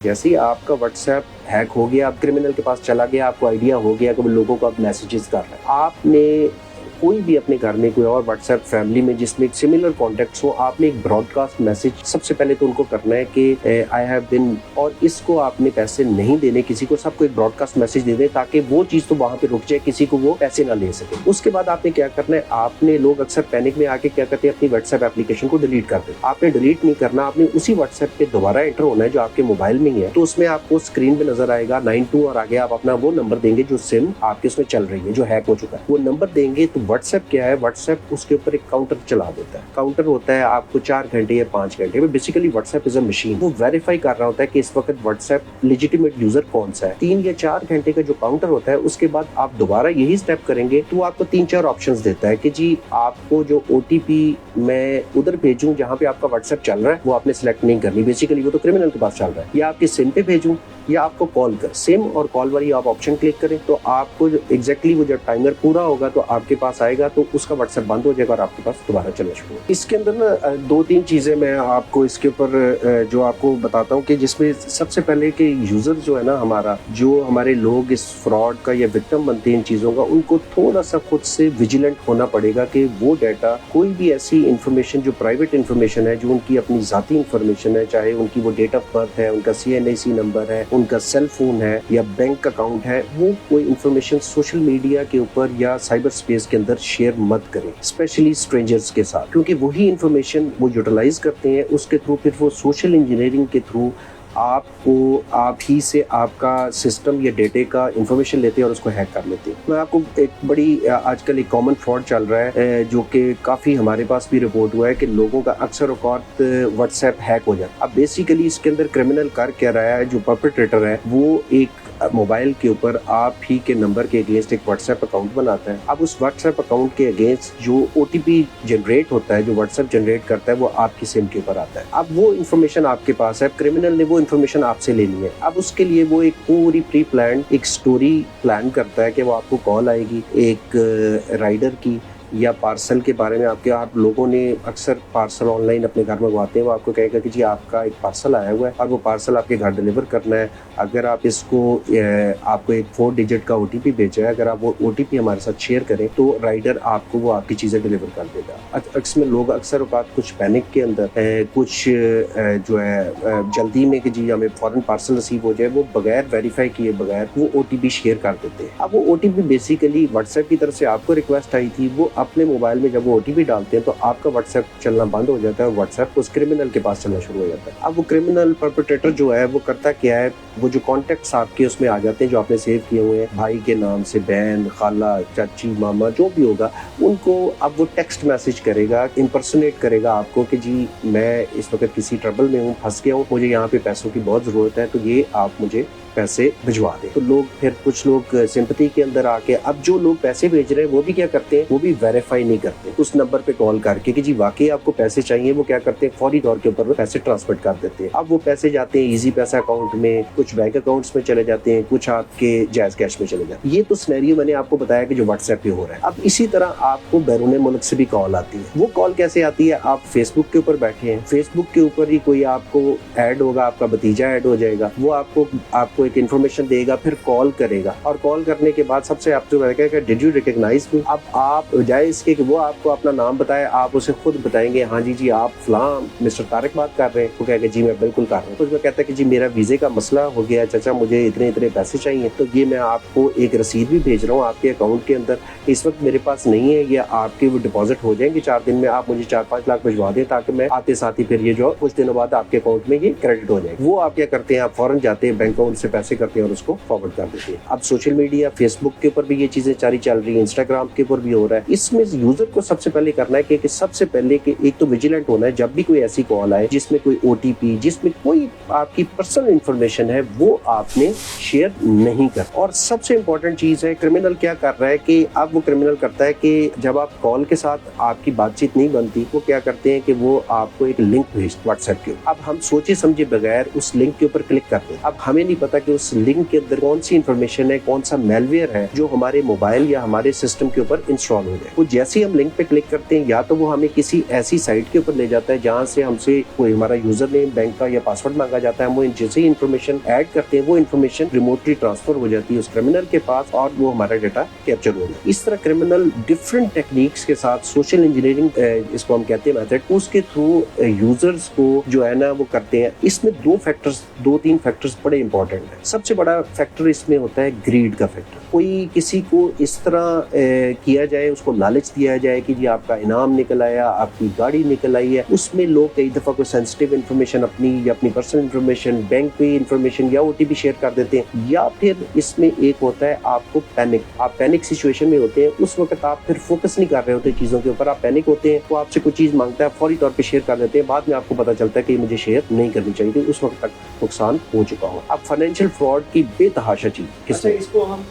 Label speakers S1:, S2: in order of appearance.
S1: जैसे ही आपका WhatsApp hack हो गया, आप क्रिमिनल के पास चला गया, आपको आइडिया हो गया कि वो लोगों को आप मैसेजेस कर रहे हैं, आपने कोई भी अपने घर में कोई और व्हाट्सएप फैमिली में जिसमें एक सिमिलर कॉन्टेक्ट्स हो, आपने एक ब्रॉडकास्ट मैसेज सबसे पहले तो उनको करना है कि आई हैव बिन, और इसको आपने पैसे नहीं देने किसी को, सबको एक ब्रॉडकास्ट मैसेज दे दें ताकि वो चीज तो वहां पे रुक जाए, किसी को वो पैसे ना ले सके। उसके बाद आपने क्या करना है, आपने लोग अक्सर पैनिक में आके क्या करते हैं, अपनी व्हाट्सएप एप्लीकेशन को डिलीट कर देते। आपने डिलीट नहीं करना, आपने उसी व्हाट्सएप पे दोबारा एंटर होना है जो आपके मोबाइल में ही है। तो उसमें आपको स्क्रीन पे नजर आएगा 92 और आगे आप अपना वो नंबर देंगे जो सिम आपके उसमें चल रही है, जो हैक हो चुका है, वो नंबर देंगे। तो व्हाट्सएप क्या है, व्हाट्सएप उसके ऊपर एक काउंटर चला देता है। काउंटर होता है आपको 4 घंटे या 5 घंटे में, basically WhatsApp is a machine, वो वेरीफाई कर रहा होता है कि इस वक्त व्हाट्सएप लेजिटिमेट यूजर कौन सा है। 3 या 4 घंटे का जो काउंटर होता है, उसके बाद आप दोबारा यही स्टेप करेंगे तो आपको 3-4 ऑप्शंस देता है कि जी आपको जो OTP मैं उधर भेजूं जहां पे आपका व्हाट्सएप चल रहा है वो आपने सिलेक्ट नहीं करनी, बेसिकली वो तो क्रिमिनल के पास चल रहा है, या आपके सिम पे भेजूं या आपको कॉल कर, सिम और कॉल वाली आप ऑप्शन क्लिक करें तो आपको एग्जैक्टली वो जब टाइमर पूरा होगा तो आपके पास आएगा, तो उसका व्हाट्सएप बंद हो जाएगा और आपके पास दोबारा चलना शुरू होगा। इसके अंदर ना 2-3 चीजें मैं आपको इसके ऊपर जो आपको बताता हूँ कि जिसमें सबसे पहले कि यूजर जो है ना हमारा, जो हमारे लोग इस फ्रॉड का या विक्टिम बनते हैं इन चीजों का, उनको थोड़ा सा खुद से विजिलेंट होना पड़ेगा कि वो डाटा, कोई भी ऐसी इंफॉर्मेशन जो प्राइवेट इंफॉर्मेशन है, जो उनकी अपनी जाती इंफॉर्मेशन है, चाहे उनकी वो डेट ऑफ बर्थ है, उनका CNIC नंबर है, उनका सेल फोन है या बैंक अकाउंट है, वो कोई इंफॉर्मेशन सोशल मीडिया के ऊपर या साइबर स्पेस के अंदर शेयर मत करें, स्पेशली स्ट्रेंजर्स के साथ, क्योंकि वही इंफॉर्मेशन वो यूटिलाइज करते हैं, उसके थ्रू फिर वो सोशल इंजीनियरिंग के थ्रू आपको, आप ही से आपका सिस्टम या डेटे का इंफॉर्मेशन लेते हैं और उसको हैक कर लेते हैं। मैं आपको एक बड़ी आजकल एक कॉमन फ्रॉड चल रहा है जो कि काफ़ी हमारे पास भी रिपोर्ट हुआ है कि लोगों का अक्सर औकात व्हाट्सएप हैक हो जाता है। अब बेसिकली इसके अंदर क्रिमिनल कर क्या रहा है, जो परपेट्रेटर है वो एक मोबाइल के ऊपर आप ही के नंबर के अगेंस्ट एक व्हाट्सएप अकाउंट बनाता है। अब उस व्हाट्सएप अकाउंट के अगेंस्ट जो OTP जनरेट होता है, जो व्हाट्सएप जनरेट करता है, वो आपकी सिम के ऊपर आता है। अब वो इन्फॉर्मेशन आपके पास है, क्रिमिनल ने वो इन्फॉर्मेशन आपसे लेनी है। अब उसके लिए वो एक पूरी प्री प्लान एक स्टोरी प्लान करता है कि वो आपको कॉल आएगी एक राइडर की या पार्सल के बारे में, आपके आप लोगों ने अक्सर पार्सल ऑनलाइन अपने घर मंगवाते हैं, वो आपको कहेगा कि जी आपका एक पार्सल आया हुआ है और वो पार्सल आपके घर डिलीवर करना है, अगर आप इसको आपको एक 4 डिजिट का OTP भेजा है, अगर आप वो OTP हमारे साथ शेयर करें तो राइडर आपको वो आपकी चीज़ें डिलीवर कर देगा। इसमें लोग अक्सर औकात कुछ पैनिक के अंदर कुछ जो है जल्दी में कि जी हमें फॉरन पार्सल रिसीव हो जाए, वो बगैर वेरीफाई किए बगैर वो OTP शेयर कर देते हैं। अब वो OTP बेसिकली व्हाट्सएप की तरफ से आपको रिक्वेस्ट आई थी, वो अपने मोबाइल में जब वो OTP डालते हैं तो आपका व्हाट्सएप चलना बंद हो जाता है और व्हाट्सएप उस क्रिमिनल के पास चलना शुरू हो जाता है। अब वो क्रिमिनल परपेट्रेटर जो है वो करता क्या है, वो जो कॉन्टेक्ट्स आपके उसमें आ जाते हैं जो आपने सेव किए हुए हैं, भाई के नाम से, बहन, खाला, चाची, मामा, जो भी होगा, उनको अब वो टेक्स्ट मैसेज करेगा, इंपर्सोनेट करेगा आपको कि जी मैं इस वक्त किसी ट्रबल में हूँ, फंस गया हूँ, मुझे यहाँ पे पैसों की बहुत जरूरत है, तो ये आप मुझे पैसे भिजवा दें। तो लोग फिर कुछ लोग सिंपैथी के अंदर आके, अब जो लोग पैसे भेज रहे हैं वो भी क्या करते हैं, वो भी वेरीफाई नहीं करते, उस नंबर पे कॉल करके कि जी वाकई आपको पैसे चाहिए, वो क्या करते हैं फौरी तौर के ऊपर पैसे ट्रांसफर कर देते हैं। अब वो पैसे जाते हैं इजी पैसा अकाउंट में, कुछ बैंक अकाउंट्स में चले जाते हैं, कुछ आपके जायज कैश में चले जाते हैं। ये तो सिनेरियो मैंने आपको बताया कि जो व्हाट्सएप पे हो रहा है। अब इसी तरह आपको बैरून मुल्क से भी कॉल आती है। वो कॉल कैसे आती है, आप फेसबुक के ऊपर बैठे हैं, फेसबुक के ऊपर ही कोई आपको ऐड होगा, आपका भतीजा ऐड हो जाएगा, वो आपको एक इन्फॉर्मेशन देगा, फिर कॉल करेगा, और कॉल करने के बाद सबसे आपसे कहेगा डिड यू रिकॉग्नाइज मी। अब आप बजाय इसके कि वो आपको अपना नाम बताए, आप उसे खुद बताएंगे हाँ जी आप फलां मिस्टर तारिक बात कर रहे हैं, वो कहेगा जी मैं बिल्कुल कर रहा हूँ। उसमें कहता है कि जी मेरा वीजे का मसला हो गया चाचा, मुझे इतने इतने पैसे चाहिए, तो ये मैं आपको एक रसीद भी भेज रहा हूँ आपके अकाउंट के अंदर, इस वक्त मेरे पास नहीं है, या आपके वो डिपॉजिट हो जाएंगे 4 दिन में, आप मुझे 4-5 लाख भिजवा दें ताकि मैं आते साथ ही फिर ये जो कुछ दिनों बाद आपके अकाउंट में ये क्रेडिट हो जाएगा। वो आप क्या करते हैं, आप फौरन जाते हैं बैंक अकाउंट से पैसे करते हैं और उसको फॉरवर्ड कर देते हैं। अब सोशल मीडिया, फेसबुक के ऊपर भी ये चीजें सारी चल रही है, इंस्टाग्राम के ऊपर भी हो रहा है। इसमें यूजर को सबसे पहले करना है कि सबसे पहले कि एक तो विजिलेंट होना है, जब भी कोई ऐसी कॉल आए जिसमें कोई OTP, जिसमें कोई आपकी पर्सनल इंफॉर्मेशन है, ہے وہ آپ نے شیئر نہیں کر. اور سب سے امپورٹنٹ چیز ہے کرمنل کیا کر رہا ہے کہ اب وہ کرمنل کرتا ہے کہ جب آپ کال کے ساتھ آپ کی بات چیت نہیں بنتی وہ کیا کرتے ہیں کہ وہ آپ کو ایک لنک بھیجتے واٹس ایپ کے. اب ہم سوچے سمجھے بغیر اس لنک کے اوپر کلک کرتے ہیں. اب ہمیں نہیں پتا کہ اس لنک کے اندر کون سی انفارمیشن ہے, کون سا میل ویئر ہے جو ہمارے موبائل یا ہمارے سسٹم کے اوپر انسٹال ہو جائے. وہ جیسے ہی ہم لنک پہ کلک کرتے ہیں یا تو وہ ہمیں کسی ایسی سائٹ کے اوپر لے جاتا ہے جہاں سے ہم سے کوئی ہمارا یوزر نیم بینک کا یا پاسورڈ مانگا جاتا ہے. ہم وہ جیسے ہی انفارمیشن ایڈ کرتے ہیں وہ انفارمیشن ریموٹلی ٹرانسفر ہو جاتی ہے اس کرمنل کے پاس اور وہ ہمارا ڈیٹا کیپچر ہو جاتا ہے. اس طرح کرمنل ڈفرینٹ ٹیکنیکس کے ساتھ سوشل انجینئرنگ اس کو ہم کہتے ہیں میتھڈ, اس کے تھرو یوزرز کو جو ہے نا وہ کرتے ہیں. اس میں دو تین فیکٹرز بڑے امپورٹنٹ ہیں. سب سے بڑا فیکٹر اس میں ہوتا ہے گریڈ کا فیکٹر. کوئی کسی کو اس طرح کیا جائے, اس کو لالچ دیا جائے کہ جی آپ کا انعام نکل آیا, آپ کی گاڑی نکل آئی ہے. اس میں لوگ کئی دفعہ کوئی سینسٹیو انفارمیشن اپنی یا اپنی پرسنل انفارمیشن, بینک کی انفارمیشن یا او ٹی پی شیئر کر دیتے ہیں. یا پھر اس میں ایک ہوتا ہے آپ کو پینک, آپ پینک سچویشن میں ہوتے ہیں. اس وقت آپ پھر فوکس نہیں کر رہے ہوتے چیزوں کے اوپر, آپ پینک ہوتے ہیں, وہ آپ سے کوئی چیز مانگتا ہے, فوری طور پہ شیئر کر دیتے ہیں. بعد میں آپ کو پتا چلتا ہے کہ یہ مجھے شیئر نہیں کرنی چاہیے تھی, اس وقت تک نقصان ہو چکا ہو. اب فائنینشیل فراڈ کی بے تحاشا چیز
S2: اس کو ہم